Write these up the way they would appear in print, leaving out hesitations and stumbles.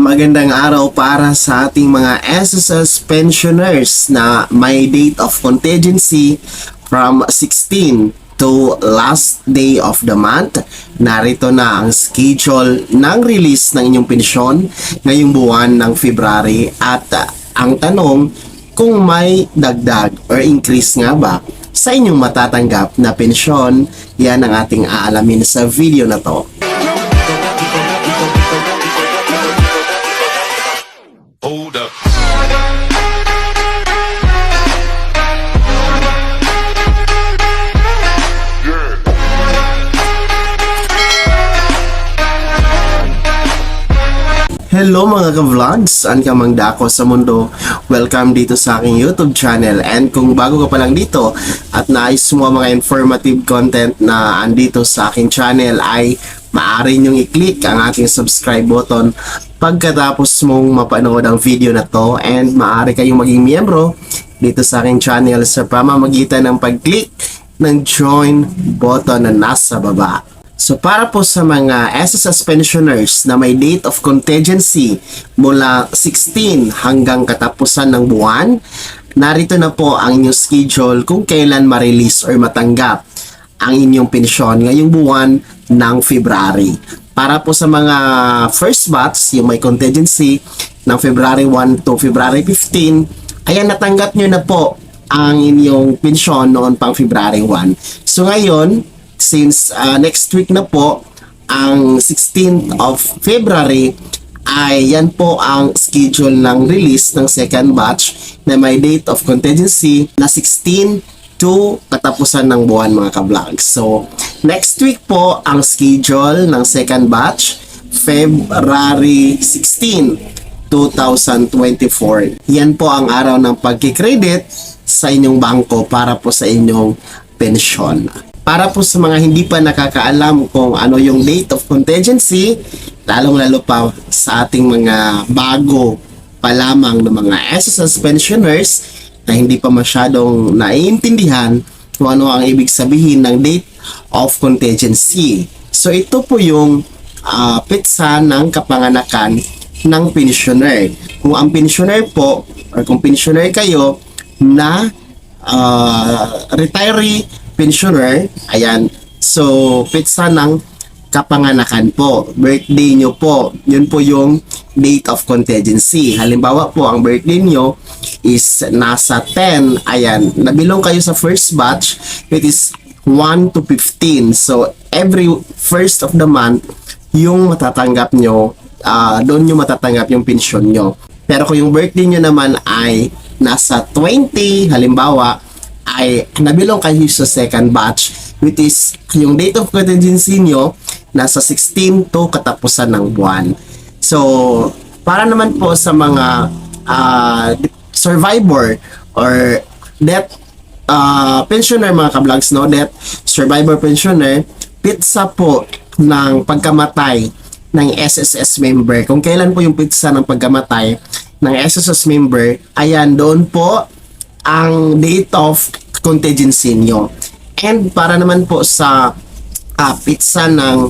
Magandang araw para sa ating mga SSS pensioners na may date of contingency from 16 to last day of the month. Narito na ang schedule ng release ng inyong pensyon ngayong buwan ng February at ang tanong kung may dagdag or increase nga ba sa inyong matatanggap na pensyon, yan ang ating aalamin sa video na to. Hold up. Hello mga ka-vlogs! Saan ka mang dako sa mundo? Welcome dito sa aking YouTube channel. And kung bago ka pa lang dito at nais mo mga informative content na andito sa aking channel ay maaari nyong i-click ang ating subscribe button pagkatapos mong mapanood ang video na to, and maaari kayong maging miyembro dito sa aking channel sa pamamagitan ng pag-click ng join button na nasa baba. So para po sa mga SSS pensioners na may date of contingency mula 16 hanggang katapusan ng buwan, narito na po ang inyong schedule kung kailan ma-release or matanggap ang inyong pensyon ngayong buwan ng February. Para po sa mga first batch, yung may contingency ng February 1 to February 15, ayan, natanggap nyo na po ang inyong pensyon noon pang February 1. So ngayon, since next week na po, ang 16th of February, ay yan po ang schedule ng release ng second batch na may date of contingency na 16 to katapusan ng buwan mga ka-vlogs. So, next week po ang schedule ng second batch, February 16, 2024. Yan po ang araw ng pagkikredit sa inyong bangko para po sa inyong pensyon. Para po sa mga hindi pa nakakaalam kung ano yung date of contingency, lalong-lalo pa sa ating mga bago pa lamang ng mga SSS pensioners na hindi pa masyadong naiintindihan kung ano ang ibig sabihin ng date of contingency. So ito po yung petsa ng kapanganakan ng pensioner. Kung ang pensioner po or kung pensioner kayo na retiree pensioner, ayan, so petsa ng kapanganakan po, birthday nyo po, yun po yung date of contingency. Halimbawa po, ang birthday nyo is nasa 10, ayan, nabilong kayo sa first batch, it is 1 to 15, so every first of the month, yung matatanggap nyo, doon nyo matatanggap yung pensyon nyo. Pero kung yung birthday nyo naman ay nasa 20, halimbawa, ay nabilong kayo sa second batch, which is yung date of contingency nyo nasa 16 to katapusan ng buwan. So, para naman po sa mga survivor or death pensioner mga ka-vlogs, no? Death survivor pensioner, pitsa po ng pagkamatay ng SSS member. Kung kailan po yung pitsa ng pagkamatay ng SSS member, ayan, doon po ang date of contingency nyo. And para naman po sa pitsa ng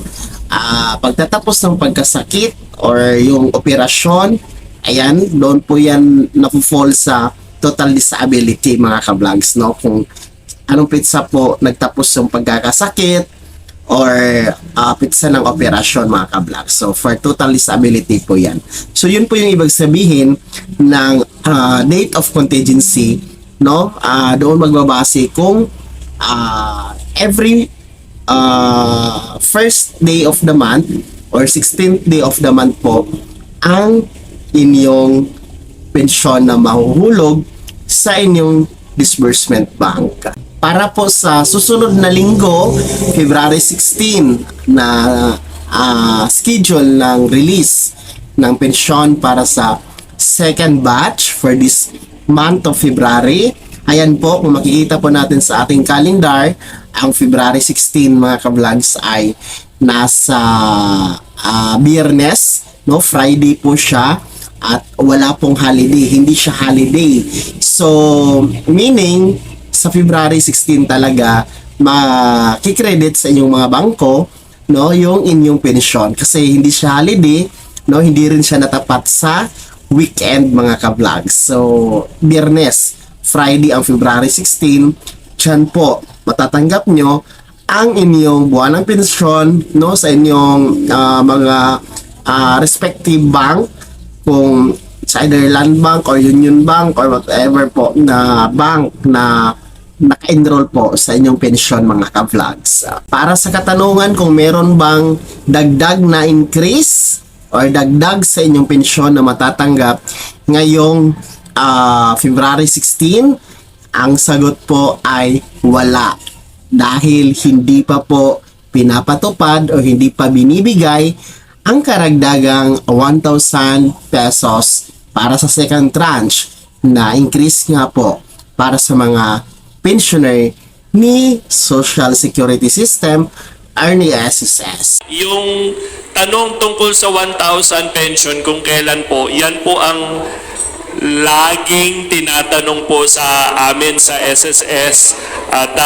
pagtatapos ng pagkasakit or yung operasyon, ayan, doon po yan napo-fall sa total disability mga ka-vlogs, no? Kung anong pitsa po nagtapos yung pagkakasakit or pitsa ng operasyon mga ka-vlogs. So for total disability po yan. So yun po yung ibig sabihin ng date of contingency, no? Doon magbabase kung every first day of the month or 16th day of the month po ang inyong pensyon na mahuhulog sa inyong disbursement bank. Para po sa susunod na linggo, February 16 na schedule ng release ng pensyon para sa second batch for this month of February. Ayan po, kung makikita po natin sa ating calendar, ang February 16 mga ka-vlogs ay nasa Biyernes, no? Friday po siya at wala pong holiday, hindi siya holiday. So, meaning sa February 16 talaga makikredit sa inyong mga bangko, no, yung inyong pensyon kasi hindi siya holiday no, hindi rin siya natapat sa weekend mga ka-vlogs. So, Biyernes, Friday ang February 16, dyan po matatanggap nyo ang inyong buwanang pensyon, no, sa inyong mga respective bank, kung sa either Land Bank or Union Bank or whatever po na bank na naka-enroll po sa inyong pensyon mga ka-vlogs. Para sa katanungan kung meron bang dagdag na increase or dagdag sa inyong pensyon na matatanggap ngayong February 16, ang sagot po ay wala. Dahil hindi pa po pinapatupad o hindi pa binibigay ang karagdagang 1,000 pesos para sa second tranche na increase nga po para sa mga pensioner ni Social Security System or ni SSS. Yung tanong tungkol sa 1,000 pension kung kailan po, yan po ang laging tinatanong po sa amin sa SSS at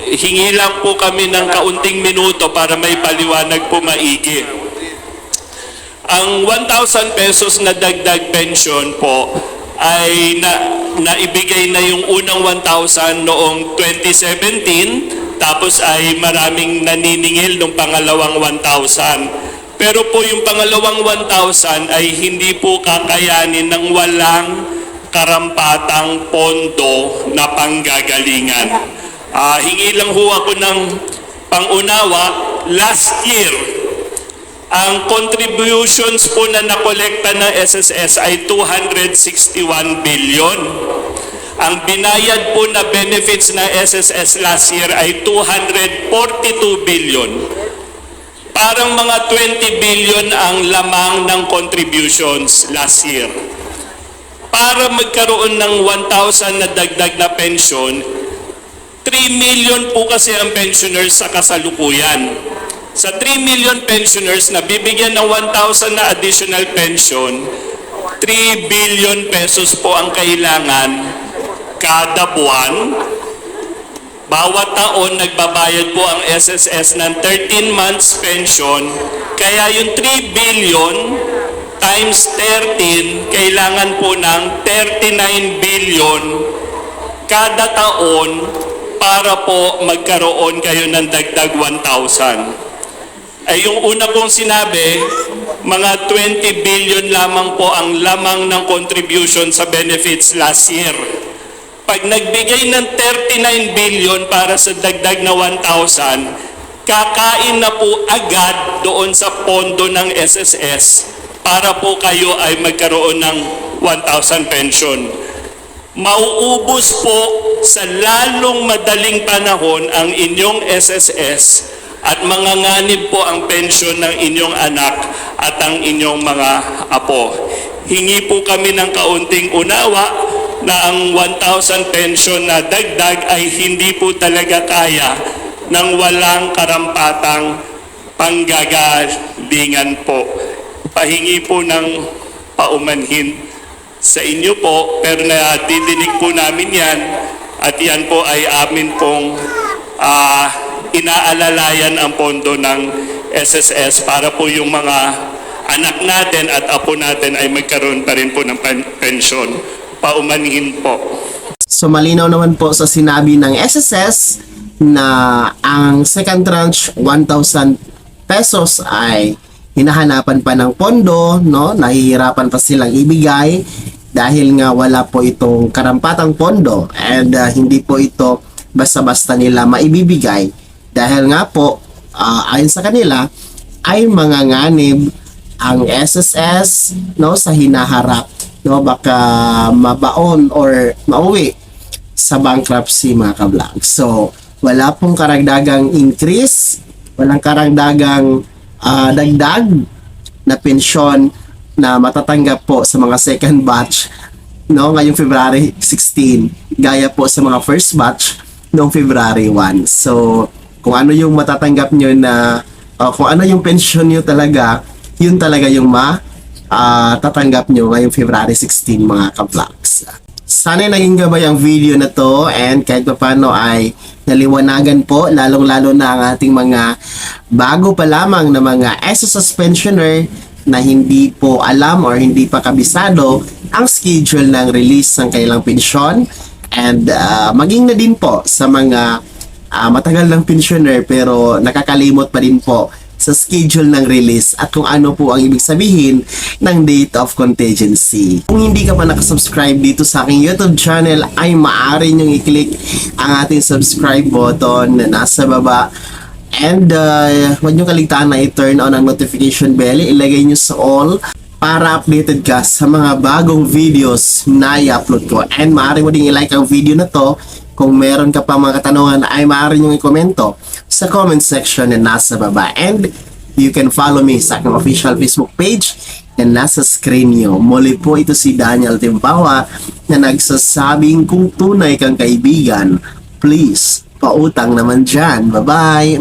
hingi lang po kami ng kaunting minuto para may paliwanag po maigi. Ang 1,000 pesos na dagdag pension po ay naibigay na yung unang 1,000 noong 2017, tapos ay maraming naniningil ng pangalawang 1,000. Pero po yung pangalawang 1,000 ay hindi po kakayanin ng walang karampatang pondo na panggagalingan. Hingi lang ho ako ng pangunawa. Last year, ang contributions po na nakolekta ng SSS ay 261 billion. Ang binayad po na benefits na SSS last year ay 242 billion. Parang mga 20 billion ang lamang ng contributions last year. Para magkaroon ng 1,000 na dagdag na pension, 3 million po kasi ang pensioners sa kasalukuyan. Sa 3 million pensioners na bibigyan ng 1,000 na additional pension, 3 billion pesos po ang kailangan kada buwan. Bawat taon nagbabayad po ang SSS ng 13 months pension, kaya yung 3 billion times 13, kailangan po ng 39 billion kada taon para po magkaroon kayo ng dagdag 1,000. Ay yung una kong sinabi, mga 20 billion lamang po ang lamang ng contribution sa benefits last year. Pag nagbigay ng 39 billion para sa dagdag na 1,000, kakain na po agad doon sa pondo ng SSS para po kayo ay magkaroon ng 1,000 pension. Mauubos po sa lalong madaling panahon ang inyong SSS at manganganib po ang pensyon ng inyong anak at ang inyong mga apo. Hingi po kami ng kaunting unawa na ang 1,000 pension na dagdag ay hindi po talaga kaya ng walang karampatang panggagalingan po. Pahingi po ng paumanhin sa inyo po, pero didinig po namin yan at yan po ay amin pong inaalalayan ang pondo ng SSS para po yung mga anak natin at apo natin ay magkaroon pa rin po ng pensyon. Paumanhin po. So malinaw naman po sa sinabi ng SSS na ang second tranche 1,000 pesos ay hinahanapan pa ng pondo, no? Nahihirapan pa silang ibigay dahil nga wala po itong karampatang pondo and hindi po ito basta-basta nila maibibigay dahil nga po ayon sa kanila ay manganganib ang SSS, no, sa hinaharap, no, baka mabaon or mauwi sa bankruptcy mga ka-vlog. So wala pong karagdagang increase, walang karagdagang dagdag na pensyon na matatanggap po sa mga second batch, no, ngayong February 16 gaya po sa mga first batch noong February 1. So kung ano yung matatanggap nyo na kung ano yung pensyon nyo talaga, yun talaga yung tatanggap nyo ngayong February 16 mga ka-vlogs. Sana naging gabay ang video na to and kahit pa paano ay naliwanagan po lalong-lalo na ang ating mga bago pa lamang na mga SSS pensioner na hindi po alam or hindi pa kabisado ang schedule ng release ng kanilang pensyon, and maging na din po sa mga matagal ng pensioner pero nakakalimot pa din po sa schedule ng release at kung ano po ang ibig sabihin ng date of contingency. Kung hindi ka pa nakasubscribe dito sa aking YouTube channel, ay maaari niyong i-click ang ating subscribe button na nasa baba. And huwag niyong kaligtaan na i-turn on ang notification bell, ilagay niyo sa all para updated ka sa mga bagong videos na i-upload ko. And maaari mo ding i-like ang video na to. Kung meron ka pa mga katanungan ay maaari niyong i-komento sa comment section na nasa baba. And you can follow me sa aking official Facebook page na nasa screen niyo. Muli po ito si Daniel Timpawa na nagsasabing kung tunay kang kaibigan, please, pautang naman dyan. Bye-bye!